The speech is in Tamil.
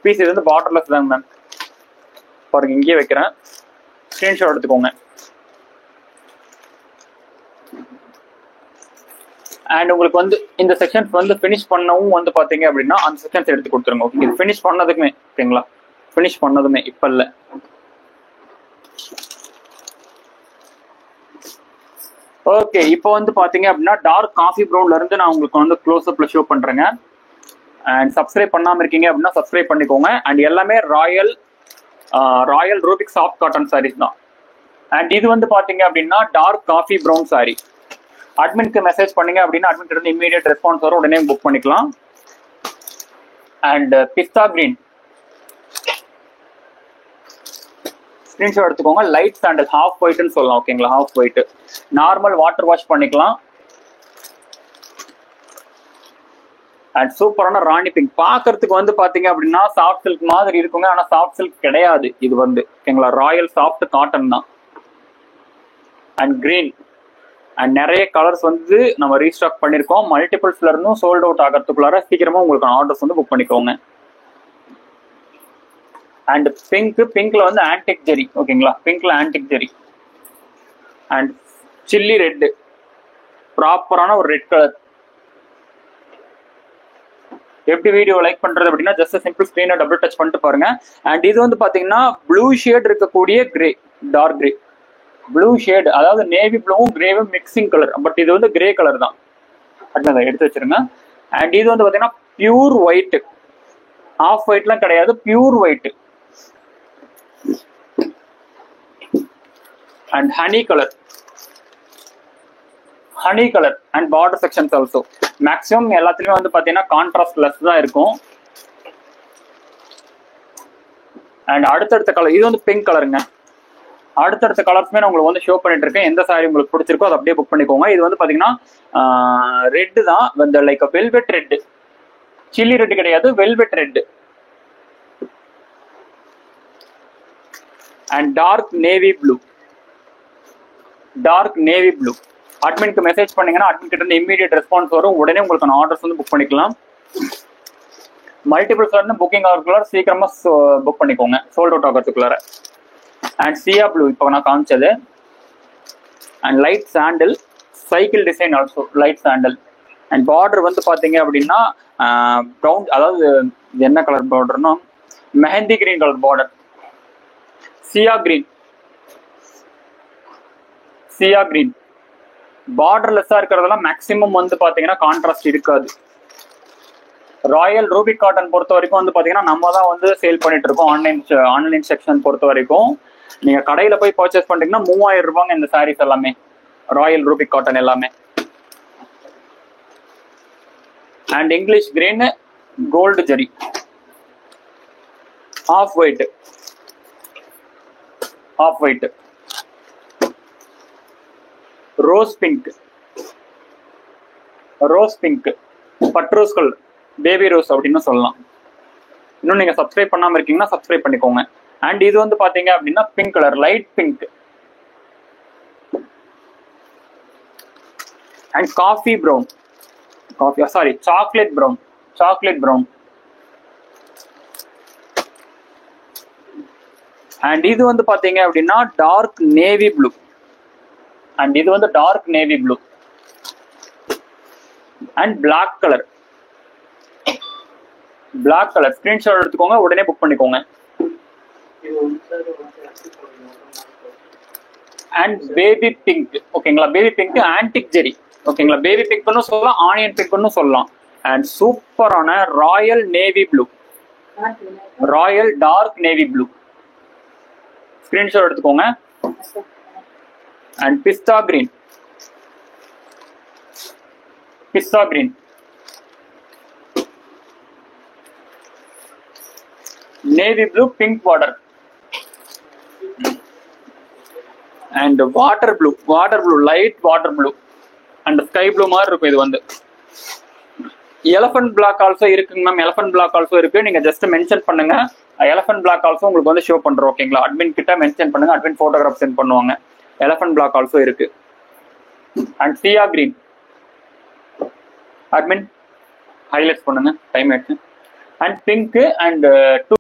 பீஸ் இது வந்து பார்டர்லெஸ் தாங்க மேம். பாருங்க இங்கேயே வைக்கிறேன், ஸ்கிரீன்ஷாட் எடுத்துக்கோங்க. அண்ட் உங்களுக்கு வந்து இந்த செக்ஷன்ஸ் வந்து ஃபினிஷ் பண்ணவும் வந்து பாத்தீங்க அப்படின்னா அந்த செக்ஷன்ஸ் எடுத்து கொடுத்துருங்க. ஓகே, இது ஃபினிஷ் பண்ணதுக்குமே ஓகேங்களா, ஃபினிஷ் பண்ணதுமே இப்ப இல்ல. ஓகே, இப்போ வந்து பாத்தீங்க அப்படின்னா டார்க் காஃபி ப்ரௌன்ல இருந்து நான் உங்களுக்கு வந்து க்ளோஸ் அப்ல ஷோ பண்றேங்க. அண்ட் சப்ஸ்கிரைப் பண்ணாம இருக்கீங்க அப்படின்னா சப்ஸ்கிரைப் பண்ணிக்கோங்க. அண்ட் எல்லாமே royal Rubik soft cotton saris தான். அண்ட் இது வந்து பாத்தீங்க அப்படின்னா டார்க் காஃபி ப்ரௌன் சாரி. அட்மின்க்கு மெசேஜ் பண்ணீங்க அப்படின்னா அட்மின் இருந்து இமீடியட் ரெஸ்பான்ஸ் வரும், உடனே புக் பண்ணிக்கலாம். அண்ட் பிஸ்தா கிரீன் ஸ்கிரீன்ஷாட் எடுத்துக்கோங்க. லைட் சாண்டல் ஹாஃப் ஒயிட்னு சொல்லலாம். ஓகேங்களா, half white normal water wash பண்ணிக்கலாம். அண்ட் சூப்பரான ராணி பிங்க், பாக்குறதுக்கு வந்து பாத்தீங்க அப்படின்னா சாஃப்ட் சில்க் மாதிரி இருக்குங்க, ஆனா சாஃப்ட் சில்க் கிடையாது இது வந்து. ஓகேங்களா, ராயல் சாஃப்ட் காட்டன் தான். அண்ட் கிரீன் அண்ட் நிறைய கலர்ஸ் வந்து நம்ம ரீஸ்டாக் பண்ணிருக்கோம். மல்டிபிள்ஸ்ல இருந்தும் சோல்ட் அவுட் ஆகிறதுக்குள்ளார சீக்கிரமா உங்களுக்கு ஆர்டர்ஸ் வந்து புக் பண்ணிக்கோங்க. அண்ட் பிங்க்ல வந்து ஆன்டிக் ஜெரி. ஓகேங்களா, பிங்க்ல antique zari. And chilli red, ப்ராப்பரான ஒரு ரெட் கலர். எப்படி வீடியோ லைக் பண்றது அப்படின்னா ஜஸ்ட் சிம்பிள் ஸ்கிரீனை டபுள் டச் பண்ணிட்டு பாருங்க. அண்ட் இது வந்து பாத்தீங்கன்னா ப்ளூ ஷேட் இருக்கக்கூடிய grey, dark grey blue shade, அதாவது நேவி ப்ளூவும் கிரேவும் மிக்சிங் கலர். பட் இது வந்து கிரே கலர் தான். அதை எடுத்து வச்சிருங்க. அண்ட் இது வந்து பாத்தீங்கன்னா பியூர் ஒயிட், ஆஃப் ஒயிட்லாம் கிடையாது, pure white. And honey colour and border sections also. Maximum எல்லாத்துலயும் வந்து பாத்தீங்கன்னா கான்ட்ராஸ்ட் லெஸ் தான் இருக்கும். அண்ட் அடுத்தடுத்த கலர் இது வந்து பிங்க் கலருங்க. அடுத்தடுத்த கலர்ஸ்மே நான் உங்களுக்கு வந்து ஷோ பண்ணிட்டு இருக்கேன். எந்த சாரி உங்களுக்கு பிடிச்சிருக்கோ அதை அப்படியே புக் பண்ணிக்கோங்க. இது வந்து பாத்தீங்கன்னா ரெட் தான், இந்த like velvet red, chilli red கிடையாது, velvet red. And dark navy blue. அட்மின்க்கு மெசேஜ் பண்ணீங்கன்னா அட்மின் கிட்ட இருந்து இமீடியட் ரெஸ்பான்ஸ் வரும், உடனே உங்களுக்கு ஆர்டர்ஸ் வந்து புக் பண்ணிக்கலாம். மல்டிபிள்ஸ்ல இருந்து புக்கிங் ஆகிறதுக்குள்ளார சீக்கிரமா புக் பண்ணிக்கோங்க, சோல்ட் அவுட் ஆகிறதுக்குள்ளார. அண்ட் சியா ப்ளூ இப்போ நான் காமிச்சது. And light sandal, cycle design also light sandal. And border வந்து பாத்தீங்க அப்படின்னா ப்ரௌன், அதாவது என்ன கலர் பார்டர்னா mehndi green colour border. Sea green பார்டர்லெஸ்ஸா இருக்கிறதெல்லாம் மேக்ஸிமம் வந்து பாத்தீங்கன்னா கான்ட்ராஸ்ட் இருக்காது. ராயல் ரூபிக் காட்டன் பொறுத்த வரைக்கும் வந்து பாத்தீங்கன்னா நம்ம தான் வந்து சேல் பண்ணிட்டு இருக்கோம். ஆன்லைன் செக்ஷன் பொறுத்த வரைக்கும் நீங்க கடையில போய் பர்ச்சேஸ் பண்றீங்கன்னா 3000 ரூபாங்க இந்த சாரீஸ் எல்லாமே, ராயல் ரூபிக் காட்டன் எல்லாமே. And English green, gold zari, off white, rose pink, பட்ரோஸ் கலர், பேபி ரோஸ் அப்படின்னு சொல்லலாம். இன்னும் நீங்க சப்ஸ்கிரைப் பண்ணாம இருக்கீங்கன்னா சப்ஸ்கிரைப் பண்ணிக்கோங்க. அண்ட் இது வந்து பாத்தீங்க அப்படின்னா pink colour, light pink. And chocolate brown. And இது வந்து பாத்தீங்க அப்படின்னா dark navy blue. And black colour screenshot எடுத்துக்கோங்க, உடனே புக் பண்ணிக்கோங்க. And baby pink. ஓகேங்களா, பேபி பிங்க் ஆன்டிக் ஜெரி. ஓகேங்களா, பேபி பிங்க்னு சொல்லலாம், ஆனியன் பிங்க்னு சொல்லலாம். அண்ட் சூப்பரான royal dark navy blue screenshot எடுத்துக்கோங்க. And pista green, navy blue, pink border. And water blue, light water blue. And sky blue மாதிரி இருக்கும் இது வந்து. எலஃபன்ட் பிளாக் ஆல்சோ இருக்குங்க மேம், இருக்கு. நீங்க ஜஸ்ட் மென்ஷன் பண்ணுங்க, எலஃபன்ட் பிளாக் ஆல்சோ உங்களுக்கு வந்து ஷோ பண்றோம். ஓகேங்களா, அட்மின் கிட்ட மென்ஷன் பண்ணுங்க, அட்மின் போட்டோகிராஃப் சென்ட் பண்ணுவாங்க. எலஃபன்ட் பிளாக் ஆல்சோ இருக்கு. And chia green, admin highlights பண்ணுங்க, டைம் ஆயிடுச்சு. And pink and